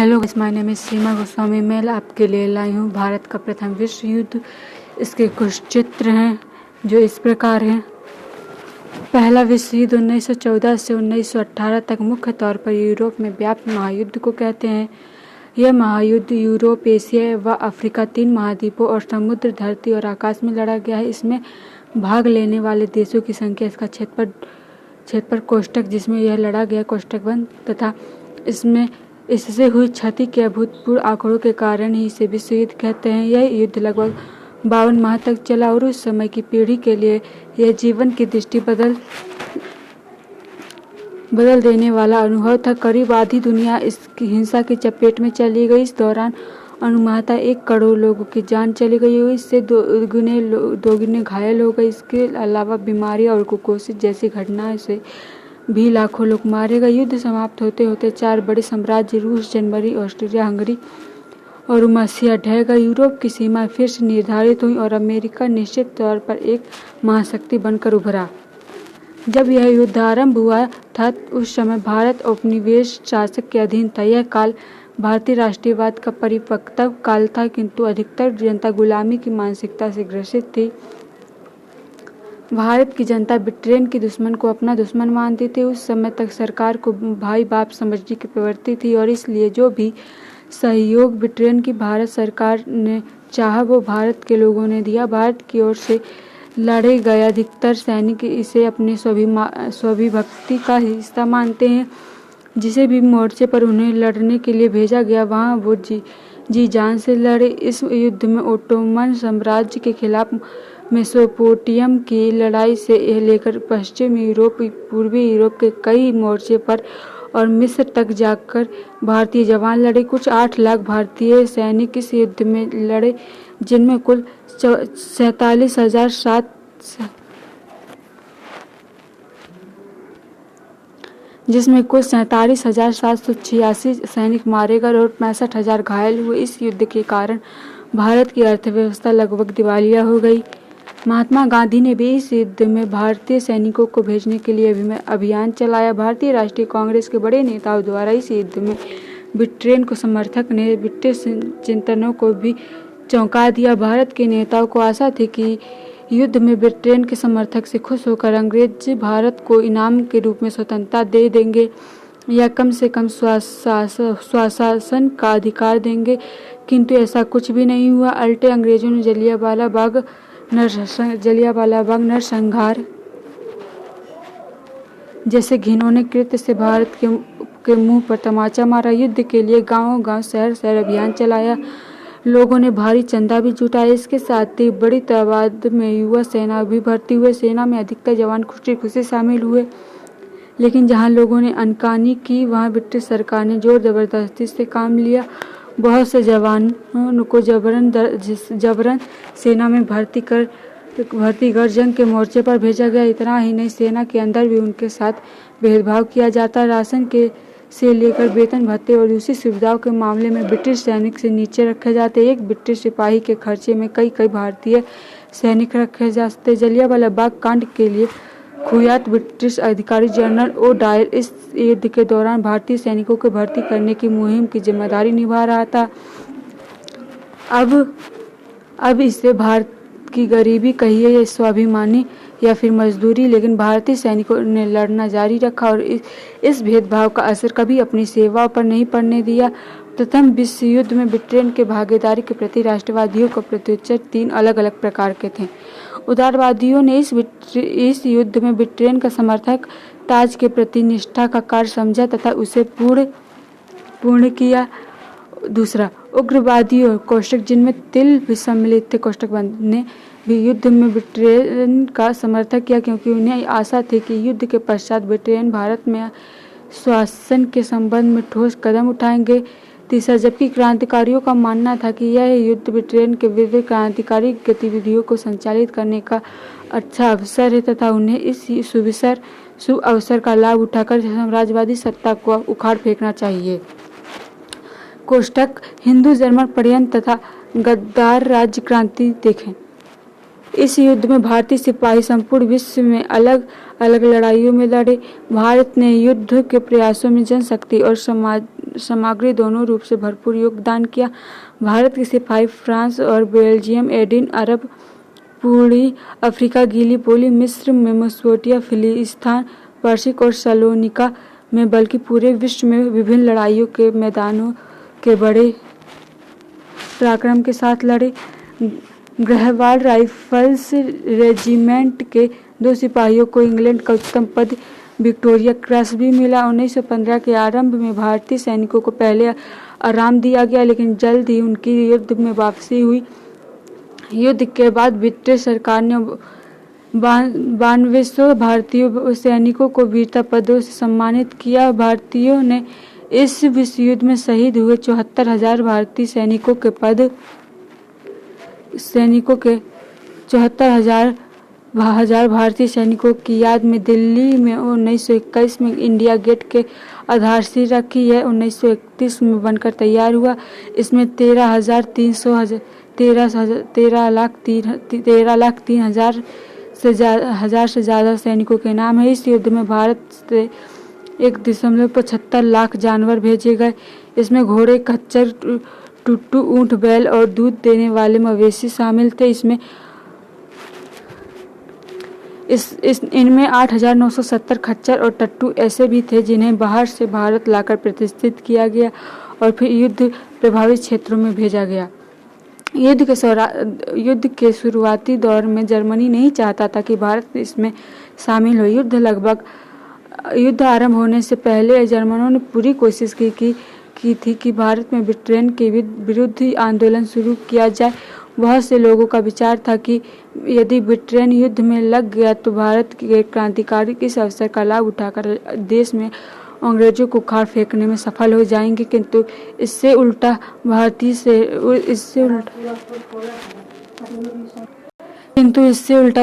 Hello guys, my name is Seema Goswami. मैं आपके लिए लाई हूँ भारत का प्रथम विश्व युद्ध। इसके कुछ चित्र हैं जो इस प्रकार हैं। पहला विश्व युद्ध 1914 से 1918 तक मुख्य तौर पर यूरोप में व्याप्त महायुद्ध को कहते हैं। यह महायुद्ध यूरोप, एशिया व अफ्रीका, 3 महाद्वीपों और समुद्र, धरती और आकाश में लड़ा गया है। इसमें भाग लेने वाले देशों की संख्या, इसका क्षेत्रफल कोष्ठक जिसमें यह लड़ा गया कोष्ठक बंद तथा इससे हुई क्षति के अभूतपूर्व आंकड़ों के कारण ही इसे विश्व युद्ध कहते हैं। यह युद्ध लगभग 52 माह तक चला और उस समय की पीढ़ी के लिए यह जीवन की दृष्टि बदल देने वाला अनुभव था। करीब आधी दुनिया इस हिंसा की चपेट में चली गई। इस दौरान अनुमानतः 1 करोड़ लोगों की जान चली गई और इससे दोगुने घायल हो गए। इसके अलावा बीमारी और कुपोषित जैसी घटनाओं से भी लाखों लोग मारे गए। युद्ध समाप्त होते होते 4 बड़े साम्राज्य रूस, जर्मनी, ऑस्ट्रिया, हंगरी और रूमानिया ढह गए। यूरोप की सीमा फिर से निर्धारित हुई और अमेरिका निश्चित तौर पर एक महाशक्ति बनकर उभरा। जब यह युद्ध आरंभ हुआ था उस समय भारत औपनिवेश शासक के अधीन था। यह काल भारतीय राष्ट्रीयवाद का परिपक्व काल था, किंतु अधिकतर जनता गुलामी की मानसिकता से ग्रसित थी। भारत की जनता ब्रिटेन के दुश्मन को अपना दुश्मन मानती थी। उस समय तक सरकार को भाई बाप समझने की प्रवृत्ति थी और इसलिए जो भी सहयोग ब्रिटेन की भारत सरकार ने चाहा वो भारत के लोगों ने दिया। भारत की ओर से लड़े गए अधिकतर सैनिक इसे अपने स्वाभिभक्ति का हिस्सा मानते हैं। जिसे भी मोर्चे पर उन्हें लड़ने के लिए भेजा गया वहाँ वो जी जान से लड़े। इस युद्ध में ओटोमन साम्राज्य के खिलाफ मेसोपोटामिया की लड़ाई से लेकर पश्चिम यूरोप, पूर्वी यूरोप के कई मोर्चे पर और मिस्र तक जाकर भारतीय जवान लड़े। कुछ 8 लाख भारतीय सैनिक इस युद्ध में लड़े, जिनमें कुल 47,786 सैनिक मारे गए और 65,000 घायल हुए। इस युद्ध के कारण भारत की अर्थव्यवस्था लगभग दिवालिया हो गई। महात्मा गांधी ने भी इस युद्ध में भारतीय सैनिकों को भेजने के लिए अभियान चलाया। भारतीय राष्ट्रीय कांग्रेस के बड़े नेताओं द्वारा इस युद्ध में ब्रिटेन को समर्थक ने ब्रिटिश चिंतकों को भी चौंका दिया। भारत के नेताओं को आशा थी कि युद्ध में ब्रिटेन के समर्थक से खुश होकर अंग्रेज भारत को इनाम के रूप में स्वतंत्रता दे देंगे या कम से कम स्वशासन का अधिकार देंगे, किंतु ऐसा कुछ भी नहीं हुआ। उल्टे अंग्रेजों ने जलियांवाला बाग नरसंहार जैसे घिनौने कृत्य से भारत के मुंह पर तमाचा मारा। युद्ध के लिए गांव-गांव, शहर-शहर अभियान चलाया। लोगों ने भारी चंदा भी जुटाया। इसके साथ ही बड़ी तादाद में युवा सेना भी भर्ती हुए। सेना में अधिकतर जवान खुशी शामिल हुए, लेकिन जहां लोगों ने आनाकानी की वहां ब्रिटिश सरकार ने जोर जबरदस्ती से काम लिया। बहुत से जवानों को जबरन सेना में भर्ती कर जंग के मोर्चे पर भेजा गया। इतना ही नहीं, सेना के अंदर भी उनके साथ भेदभाव किया जाता। राशन से लेकर वेतन भत्ते और दूसरी सुविधाओं के मामले में ब्रिटिश सैनिक से नीचे रखे जाते। एक ब्रिटिश सिपाही के खर्चे में कई भारतीय सैनिक रखे जाते। जलियांवाला बाग कांड के लिए कुख्यात ब्रिटिश अधिकारी जनरल ओ डायर इस युद्ध के दौरान भारतीय सैनिकों को भर्ती करने की मुहिम की जिम्मेदारी निभा रहा था। अब इसे भारत की गरीबी कहिए या स्वाभिमानी या फिर मजदूरी, लेकिन भारतीय सैनिकों ने लड़ना जारी रखा और इस भेदभाव का असर कभी अपनी सेवाओं पर नहीं पड़ने दिया। प्रथम विश्व युद्ध में ब्रिटेन के भागीदारी के प्रति राष्ट्रवादियों का प्रत्युत्तर 3 अलग-अलग प्रकार के थे। उदारवादियों ने इस युद्ध में ब्रिटेन का समर्थक ताज के प्रति निष्ठा का कार्य समझा तथा उसे पूर्ण किया। दूसरा, उग्रवादियों कोष्ठक जिनमें तिल भी सम्मिलित थे कोष्ठक बंद ने भी युद्ध में ब्रिटेन का समर्थन किया, क्योंकि उन्हें आशा थी कि युद्ध के पश्चात ब्रिटेन भारत में शासन के संबंध में ठोस कदम उठाएंगे। तीसरा, जबकि क्रांतिकारियों का मानना था कि यह युद्ध ब्रिटेन के विविध क्रांतिकारी गतिविधियों को संचालित करने का अच्छा अवसर है तथा उन्हें इस शुभ अवसर का लाभ उठाकर साम्राज्यवादी सत्ता को उखाड़ फेंकना चाहिए। कोष्ठक हिंदू, जर्मन पर्यंत तथा गद्दार राज्य क्रांति देखें। इस युद्ध में भारतीय सिपाही संपूर्ण विश्व में अलग अलग लड़ाइयों में लड़े। भारत ने युद्ध के प्रयासों में जनशक्ति और सामग्री दोनों रूप से भरपूर योगदान किया। भारत के सिपाही फ्रांस और बेल्जियम, एडिन, अरब, पूर्वी अफ्रीका, गिली पोली, मिस्र, मेसोपोटामिया, फिलिस्तीन, पर्सिक और सलोनिका में बल्कि पूरे विश्व में विभिन्न लड़ाइयों के मैदानों के बड़े पराक्रम के साथ लड़े। गढ़वाल राइफल्स रेजिमेंट के 2 सिपाहियों को इंग्लैंड का उच्चतम पद विक्टोरिया क्रॉस भी मिला। 1915 के आरंभ में भारतीय सैनिकों को पहले आराम दिया गया, लेकिन जल्द ही उनकी युद्ध में वापसी हुई। युद्ध के बाद ब्रिटिश सरकार ने 9200 भारतीय सैनिकों को वीरता पदों से सम्मानित किया। भारतीयों ने इस विश्व युद्ध में शहीद हुए 74,000 भारतीय सैनिकों के 74,000 भारतीय सैनिकों की याद में दिल्ली में 1921 में इंडिया गेट के आधारशिला रखी है। 1931 में बनकर तैयार हुआ। इसमें 13,03,000 से ज़्यादा सैनिकों के नाम है। इस युद्ध में भारत से 1.75 लाख जानवर भेजे गए। इसमें घोड़े, खच्चर, टुट्टू, ऊंट, बैल और दूध देने वाले मवेशी शामिल थे। इनमें 8,970 खच्चर और टट्टू ऐसे भी थे जिन्हें बाहर से भारत लाकर प्रतिष्ठित किया गया और फिर युद्ध प्रभावित क्षेत्रों में भेजा गया। युद्ध के शुरुआती दौर में जर्मनी नहीं चाहता था कि भारत इसमें शामिल हो। युद्ध आरंभ होने से पहले जर्मनों ने पूरी कोशिश की थी कि भारत में ब्रिटेन के विरुद्ध आंदोलन शुरू किया जाए। बहुत से लोगों का विचार था कि यदि ब्रिटेन युद्ध में लग गया तो भारत के क्रांतिकारी इस अवसर का लाभ उठाकर देश में अंग्रेजों को उखाड़ फेंकने में सफल हो जाएंगे, किंतु इससे उल्टा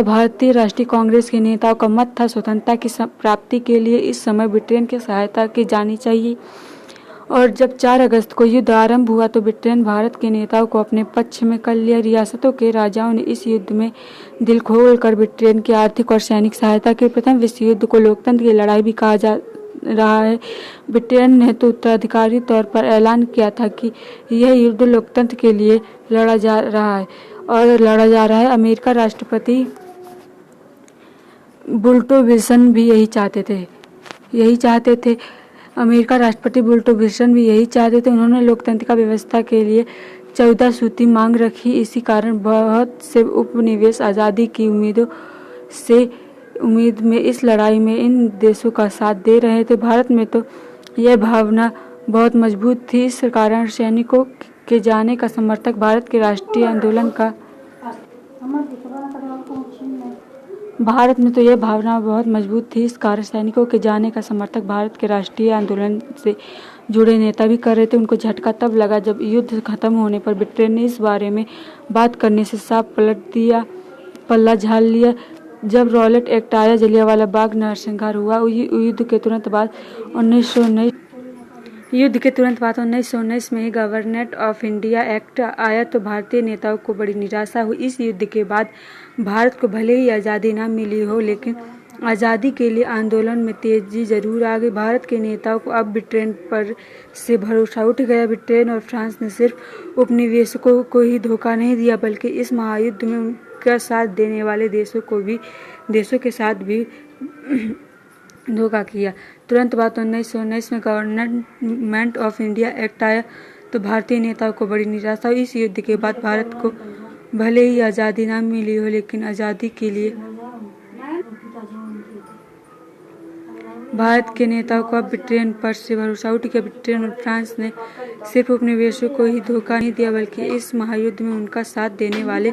भारतीय राष्ट्रीय कांग्रेस के नेताओं का मत था स्वतंत्रता की प्राप्ति के लिए इस समय ब्रिटेन की सहायता की जानी चाहिए। और जब 4 अगस्त को युद्ध आरंभ हुआ तो ब्रिटेन भारत के नेताओं को अपने पक्ष में कर लिया। रियासतों के राजाओं ने इस युद्ध में दिल खोल कर ब्रिटेन की आर्थिक और सैनिक सहायता की। प्रथम विश्व युद्ध को लोकतंत्र की लड़ाई भी कहा जा रहा है। ब्रिटेन ने तो उत्तराधिकारी तौर पर ऐलान किया था कि यह युद्ध लोकतंत्र के लिए लड़ा जा रहा है। अमेरिका राष्ट्रपति वुडरो विल्सन भी यही चाहते थे। उन्होंने लोकतंत्र का व्यवस्था के लिए 14 सूत्री मांग रखी। इसी कारण बहुत से उपनिवेश आज़ादी की उम्मीद में इस लड़ाई में इन देशों का साथ दे रहे थे। भारत में तो यह भावना बहुत मजबूत थी। इस कारण सैनिकों के जाने का समर्थक भारत के राष्ट्रीय आंदोलन से जुड़े नेता भी कर रहे थे। उनको झटका तब लगा जब युद्ध खत्म होने पर ब्रिटेन ने इस बारे में बात करने से साफ पल्ला झाड़ लिया। जब रॉलेट एक्ट आया, जलियांवाला बाग नरसंहार हुआ। युद्ध के तुरंत बाद 1919 में ही गवर्नमेंट ऑफ इंडिया एक्ट आया तो भारतीय नेताओं को बड़ी निराशा हुई। इस युद्ध के बाद भारत को भले ही आज़ादी न मिली हो, लेकिन आज़ादी के लिए आंदोलन में तेजी जरूर आ गई। भारत के नेताओं को अब ब्रिटेन पर से भरोसा उठ गया। ब्रिटेन और फ्रांस ने सिर्फ उपनिवेशकों को ही धोखा नहीं दिया, बल्कि इस महायुद्ध में उनका साथ देने वाले देशों के साथ भी धोखा किया। तुरंत बाद 1919 में गवर्नमेंट ऑफ इंडिया एक्ट आया तो भारतीय नेताओं को बड़ी निराशा हुई। इस युद्ध के बाद भारत को भले ही आज़ादी न मिली हो, लेकिन आज़ादी के लिए भारत के नेताओं को अब ब्रिटेन पर से भरोसा उठ गया। ब्रिटेन और फ्रांस ने सिर्फ उपनिवेशों को ही धोखा नहीं दिया, बल्कि इस महायुद्ध में उनका साथ देने वाले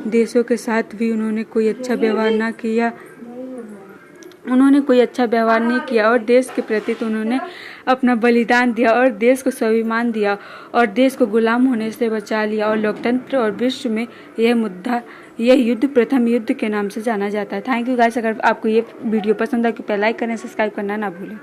देशों के साथ भी उन्होंने कोई अच्छा व्यवहार नहीं किया और देश के प्रति तो उन्होंने अपना बलिदान दिया और देश को स्वाभिमान दिया और देश को गुलाम होने से बचा लिया। और लोकतंत्र और विश्व में यह युद्ध प्रथम युद्ध के नाम से जाना जाता है। Thank you guys. अगर आपको ये वीडियो पसंद आए तो लाइक करें, सब्सक्राइब करना ना भूलें।